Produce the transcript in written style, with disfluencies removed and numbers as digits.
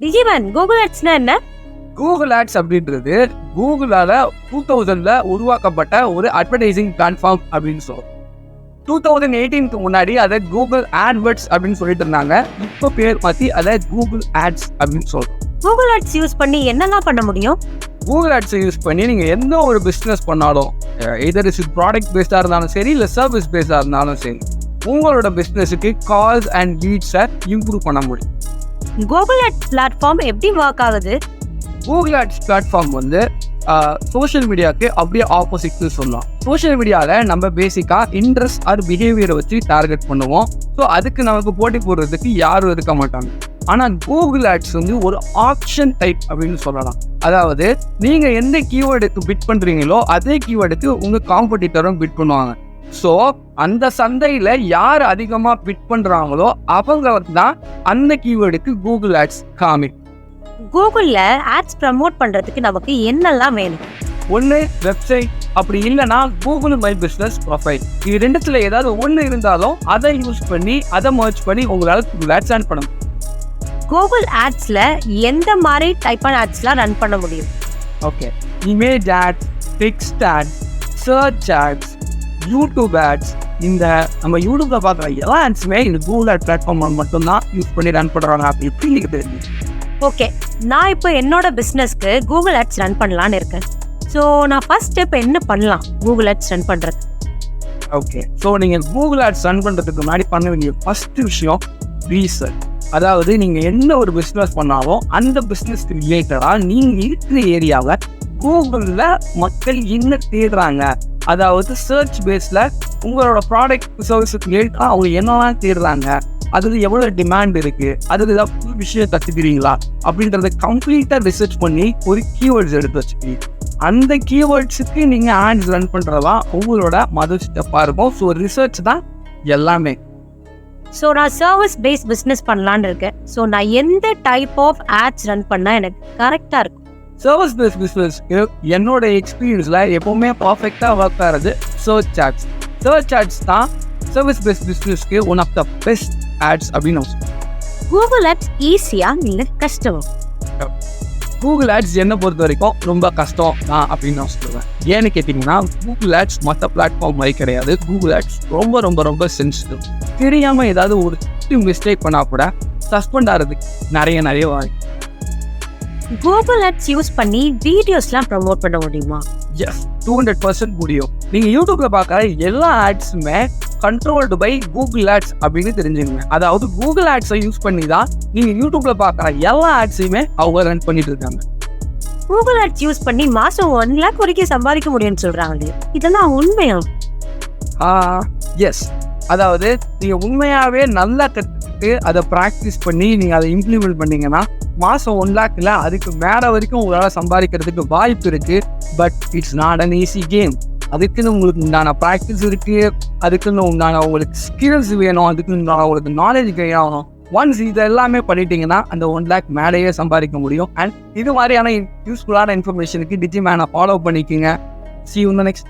டிஜிமேன், Google ஆட்ஸ்னா என்ன? Google ads அப்படின்றது கூகுளால 2000ல உருவாக்கப்பட்ட ஒரு அட்வர்டைசிங் பிளாட்ஃபார்ம் அப்படின்னு சொல்லுவோம். 2018க்கு முன்னாடி அதை கூகுள் ஆட்வர்ட்ஸ் அப்படின்னு சொல்லிட்டு இருந்தாங்க. இப்போ பேர் மாற்றி அதை கூகுள் ஆட்ஸ் அப்படின்னு சொல்றோம். கூகுள் ஆட்ஸ் யூஸ் பண்ணி என்னெல்லாம் பண்ண முடியும்? கூகுள் ஆட்ஸை யூஸ் பண்ணி நீங்கள் எந்த ஒரு பிஸ்னஸ் பண்ணாலும், எதர் இஸ் ப்ராடக்ட் பேஸ்டாக இருந்தாலும் சரி, இல்லை சர்வீஸ் பேஸ்டாக இருந்தாலும் சரி, உங்களோட பிஸ்னஸுக்கு கால்ஸ் அண்ட் லீட்ஸை இம்ப்ரூவ் பண்ண முடியும். கூகுள் ஆட்ஸ் பிளாட்ஃபார்ம் எப்படி ஒர்க் ஆகுது? கூகுள் ஆட்ஸ் பிளாட்ஃபார்ம் வந்து சோஷியல் மீடியாவுக்கு அப்படியே ஆப்போசிட்னு சொல்லலாம். சோஷியல் மீடியாவில் நம்ம பேசிக்காக இன்ட்ரெஸ்ட் ஆர் பிஹேவியரை வச்சு டார்கெட் பண்ணுவோம். ஸோ அதுக்கு நமக்கு போட்டி போடுறதுக்கு யாரும் இருக்க மாட்டாங்க. ஆனால் கூகுள் ஆட்ஸ் வந்து ஒரு ஆப்ஷன் டைப் அப்படின்னு சொல்லலாம். அதாவது நீங்கள் எந்த கீவேர்டுக்கு பிட் பண்ணுறீங்களோ அதே கீவேர்டுக்கு உங்கள் காம்படிட்டரும் பிட் பண்ணுவாங்க. ஸோ அந்த சந்தையில் யார் அதிகமாக பிட் பண்ணுறாங்களோ அவங்க தான் அந்த கீவேர்டுக்கு கூகுள் ஆட்ஸ் காமி. கூகுள்ல ஆட்ஸ் ப்ரமோட் பண்றதுக்கு நமக்கு என்னெல்லாம் வேணும்? ஒன்று வெப்சைட், அப்படி இல்லைனா கூகுள் மை பிஸ்னஸ் ப்ரொஃபைல். இது ரெண்டுத்துல ஏதாவது ஒன்று இருந்தாலும் அதை யூஸ் பண்ணி அதை மர்ஜ் பண்ணி உங்களால் கூகுள் ஆட்ஸ் ரன் பண்ண முடியும். கூகுள் ஆட்ஸ்ல எந்த மாதிரி டைப்பான ஆட்ஸ்லாம் ரன் பண்ண முடியும்? Okay, image ads, text ads, search ads, YouTube ads. இந்த நம்ம யூடியூப்ல பார்க்குற எல்லா ஆட்ஸுமே இந்த கூகுள் ஆட் பிளாட்ஃபார்ம் மட்டும்தான் யூஸ் பண்ணி ரன் பண்ணுறாங்க. அப்படி இப்படி தெரிஞ்சு ஓகே, நான் இப்போ என்னோட பிஸ்னஸ்க்கு கூகுள் ஆட்ஸ் ரன் பண்ணலான்னு இருக்கேன். ஸோ நான் ஃபர்ஸ்ட் ஸ்டெப் என்ன பண்ணலாம் கூகுள் ஆட்ஸ் ரன் பண்ணுறது? ஓகே, ஸோ நீங்கள் கூகுள் ஆட்ஸ் ரன் பண்ணுறதுக்கு முன்னாடி பண்ண வேண்டிய ஃபஸ்ட்டு விஷயம் ரீசர்ச். அதாவது நீங்கள் என்ன ஒரு பிஸ்னஸ் பண்ணாலும் அந்த பிஸ்னஸ்க்கு ரிலேட்டடாக நீங்கள் இருக்கிற ஏரியாவில் கூகுளில் மக்கள் என்ன தேடுறாங்க, அதாவது சர்ச் பேஸில் உங்களோட ப்ராடக்ட் சர்வீஸுக்கு ரிலேட்டடாக அவங்க என்னெல்லாம் தேடுறாங்க, அதுக்கு எவ்வளோ டிமாண்ட் இருக்குது, அதுக்கு ஏதாவது புது விஷயம் கற்றுக்கிறீங்களா அப்படின்றத கம்ப்ளீட்டாக ரிசர்ச் பண்ணி ஒரு கீவேர்ட்ஸ் எடுத்து வச்சுக்கிறீங்க. அந்த கீவேர்ட்ஸுக்கு நீங்கள் ஆட்ஸ் ரன் பண்ணுறதா உங்களோட மொதல் ஸ்டெப்பாக இருக்கும். ஸோ ரிசர்ச் தான் எல்லாமே. ஸோ நான் சர்வீஸ் பேஸ் பிஸ்னஸ் பண்ணலான்னு இருக்கேன். ஸோ நான் எந்த டைப் ஆஃப் ஆட்ஸ் ரன் பண்ணால் எனக்கு கரெக்டாக இருக்கும்? சர்வீஸ் பேஸ் பிஸ்னஸ் என்னோட எக்ஸ்பீரியன்ஸில் எப்போவுமே பர்ஃபெக்டாக ஒர்க் ஆகிறது சர்ச் ஆட்ஸ். சர்ச் ஆட்ஸ் தான் சர்வீஸ் பேஸ் பிஸ்னஸ்க்கு one of the best ads அப்படின்னு கூகுள் ஆட்ஸ் ஈஸியா இல்லை கஷ்டமா? கூகுள் ஆட்ஸ் என்னை பொறுத்த வரைக்கும் ரொம்ப கஷ்டம் தான் அப்படின்னு நான் சொல்லுவேன். ஏன்னு கேட்டிங்கன்னா கூகுள் ஆட்ஸ் மற்ற பிளாட்ஃபார்ம் மாதிரி கிடையாது. கூகுள் ஆட்ஸ் ரொம்ப ரொம்ப ரொம்ப சென்சிட்டிவ். தெரியாமல் ஏதாவது ஒரு மிஸ்டேக் பண்ணால் கூட சஸ்பெண்ட் ஆகிறதுக்கு நிறைய வாய்ப்பு. கூகுள் ஆட்ஸ் யூஸ் பண்ணி வீடியோஸ்லாம் ப்ரமோட் பண்ண முடியுமா? எஸ், 200% முடியும். நீங்கள் யூடியூப்ல பார்க்குற எல்லா ஆட்ஸுமே கண்ட்ரோல்டு பை கூகுள் ஆட்ஸ் அப்படின்னு தெரிஞ்சுக்கங்க. அதாவது கூகுள் ஆட்ஸை யூஸ் பண்ணி தான் நீங்கள் யூடியூப்ல பார்க்குற எல்லா ஆட்ஸையுமே அவங்க ரன் பண்ணிட்டு இருக்காங்க. கூகுள் ஆட்ஸ் யூஸ் பண்ணி மாதம் 1 lakh வரைக்கும் சம்பாதிக்க முடியும்னு சொல்கிறாங்க. இதெல்லாம் உண்மையா? எஸ், அதாவது நீங்கள் உண்மையாகவே நல்லா கற்றுக்கிட்டு அதை ப்ராக்டிஸ் பண்ணி நீங்கள் அதை இம்ப்ளிமெண்ட் பண்ணிங்கன்னா மாதம் 1 lakh இல்லை அதுக்கு மேலே வரைக்கும் உங்களால் சம்பாதிக்கிறதுக்கு வாய்ப்பு இருக்குது. But it's not an easy game. அதுக்குன்னு உங்களுக்கு உண்டான ப்ராக்டிஸ் இருக்குது, அதுக்குன்னு உண்டான உங்களுக்கு ஸ்கில்ஸ் வேணும், அதுக்குன்னு உண்டான உங்களுக்கு நாலேஜ் கெயின் ஆகணும். ஒன்ஸ் இது எல்லாமே பண்ணிட்டீங்கன்னா அந்த 1 lakh மேலேயே சம்பாதிக்க முடியும். அண்ட் இது மாதிரியான யூஸ்ஃபுல்லான இன்ஃபர்மேஷனுக்கு டிஜிமேனை ஃபாலோ பண்ணிக்கோங்க. See you in the next